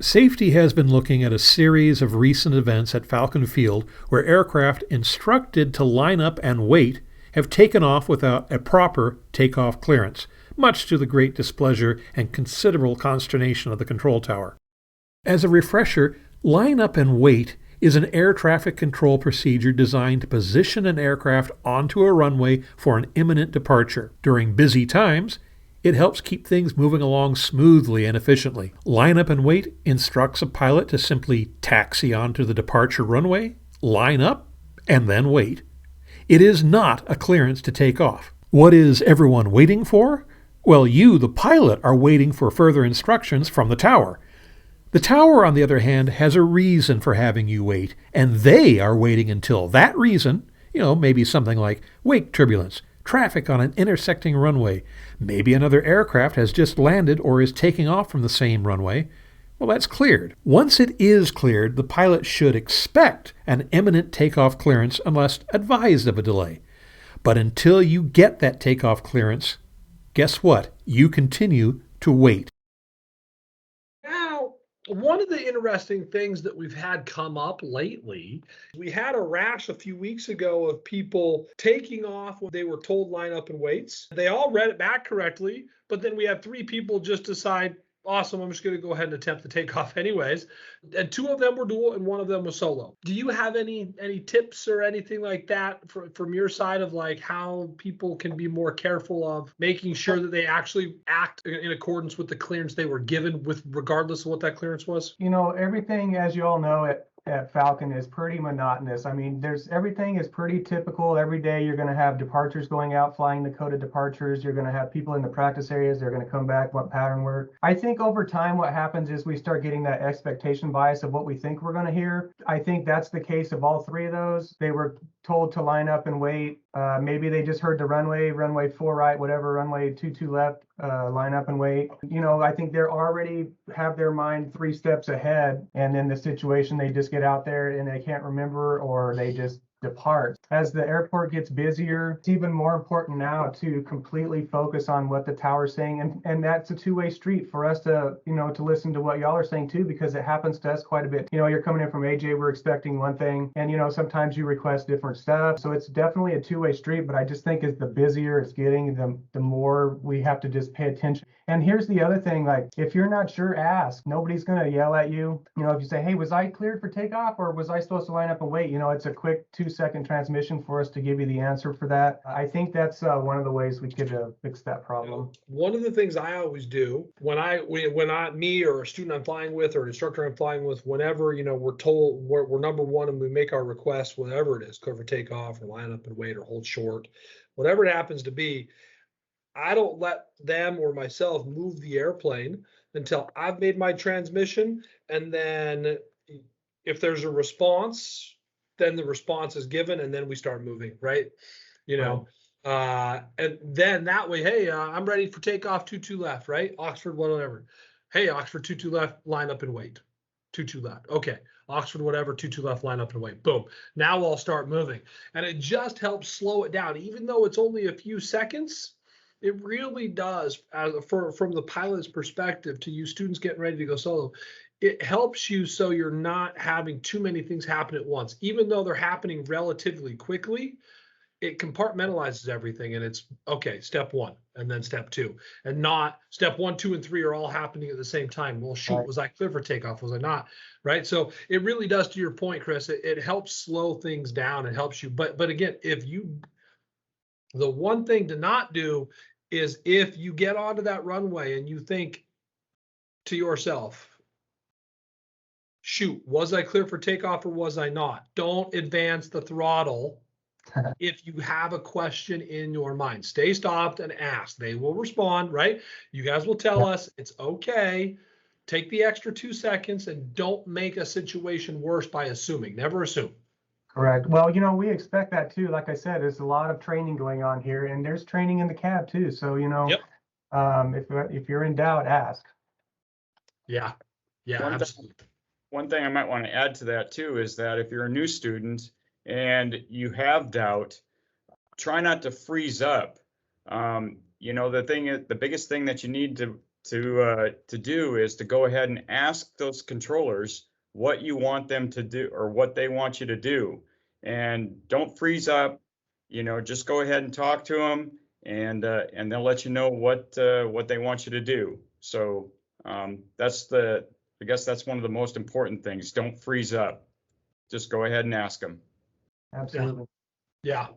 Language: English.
Safety has been looking at a series of recent events at Falcon Field where aircraft instructed to line up and wait have taken off without a proper takeoff clearance, much to the great displeasure and considerable consternation of the control tower. As a refresher, line up and wait is an air traffic control procedure designed to position an aircraft onto a runway for an imminent departure. During busy times, it helps keep things moving along smoothly and efficiently. Line up and wait instructs a pilot to simply taxi onto the departure runway, line up, and then wait. It is not a clearance to take off. What is everyone waiting for? Well, you, the pilot, are waiting for further instructions from the tower. The tower, on the other hand, has a reason for having you wait, and they are waiting until that reason, maybe something like wake turbulence, traffic on an intersecting runway, maybe another aircraft has just landed or is taking off from the same runway. Well, that's cleared. Once it is cleared, the pilot should expect an imminent takeoff clearance unless advised of a delay. But until you get that takeoff clearance, guess what? You continue to wait. Now, one of the interesting things that we've had come up lately, we had a rash a few weeks ago of people taking off when they were told line up and waits. They all read it back correctly, but then we had 3 people just decide, awesome, I'm just going to go ahead and attempt the takeoff anyways. And 2 of them were dual and 1 of them was solo. Do you have any tips or anything like that from your side of like how people can be more careful of making sure that they actually act in accordance with the clearance they were given, with regardless of what that clearance was? Everything, as you all know, at Falcon is pretty monotonous. I mean, everything is pretty typical. Every day you're going to have departures going out, flying the coded departures. You're going to have people in the practice areas. They're going to come back, what pattern work. I think over time what happens is we start getting that expectation bias of what we think we're going to hear. I think that's the case of all 3 of those. They were told to line up and wait. Maybe they just heard the runway 4 right, whatever, runway 22 left, line up and wait. I think they're already have their mind 3 steps ahead, and in the situation they just get out there and they can't remember, or they just depart. As the airport gets busier, it's even more important now to completely focus on what the tower's saying, and that's a two-way street for us to to listen to what y'all are saying too, because it happens to us quite a bit. You're coming in from AJ, we're expecting one thing, and sometimes you request different stuff, so it's definitely a two-way street. But I just think as the busier it's getting, the more we have to just pay attention. And here's the other thing, like, if you're not sure, ask. Nobody's going to yell at you. If you say, hey, was I cleared for takeoff, or was I supposed to line up and wait? It's a quick 2-second transmission for us to give you the answer for that. I think that's one of the ways we could fix that problem. One of the things I always do when me or a student I'm flying with or an instructor I'm flying with, whenever we're told we're number one and we make our request, whatever it is, clear for takeoff or line up and wait or hold short, whatever it happens to be, I don't let them or myself move the airplane until I've made my transmission. And then if there's a response, then the response is given and then we start moving, right? And then that way, hey, I'm ready for takeoff, 22 left, right? Oxford, whatever. Hey, Oxford, 22 left, line up and wait. 22 left. Okay. Oxford, whatever, 22 left, line up and wait. Boom. Now I'll start moving. And it just helps slow it down. Even though it's only a few seconds, it really does, from the pilot's perspective, to you students getting ready to go solo, it helps you so you're not having too many things happen at once. Even though they're happening relatively quickly, it compartmentalizes everything, and it's okay, step 1 and then step 2, and not step 1, 2, and 3 are all happening at the same time. Well, shoot, was I clear for takeoff? Was I not? Right. So it really does, to your point, Chris, it helps slow things down. It helps you. But again, the one thing to not do is if you get onto that runway and you think to yourself, shoot, was I clear for takeoff or was I not? Don't advance the throttle. If you have a question in your mind, stay stopped and ask. They will respond, right? You guys will tell us it's okay. Take the extra 2 seconds and don't make a situation worse by assuming. Never assume. Correct. Well, we expect that too. Like I said, there's a lot of training going on here, and there's training in the cab too. So, Yep. If you're in doubt, ask. Yeah. Yeah, absolutely. One thing I might want to add to that too is that if you're a new student and you have doubt, try not to freeze up. The biggest thing that you need to do is to go ahead and ask those controllers what you want them to do or what they want you to do, and don't freeze up. Just go ahead and talk to them, and they'll let you know what they want you to do. So I guess that's one of the most important things. Don't freeze up. Just go ahead and ask them. Absolutely. Yeah.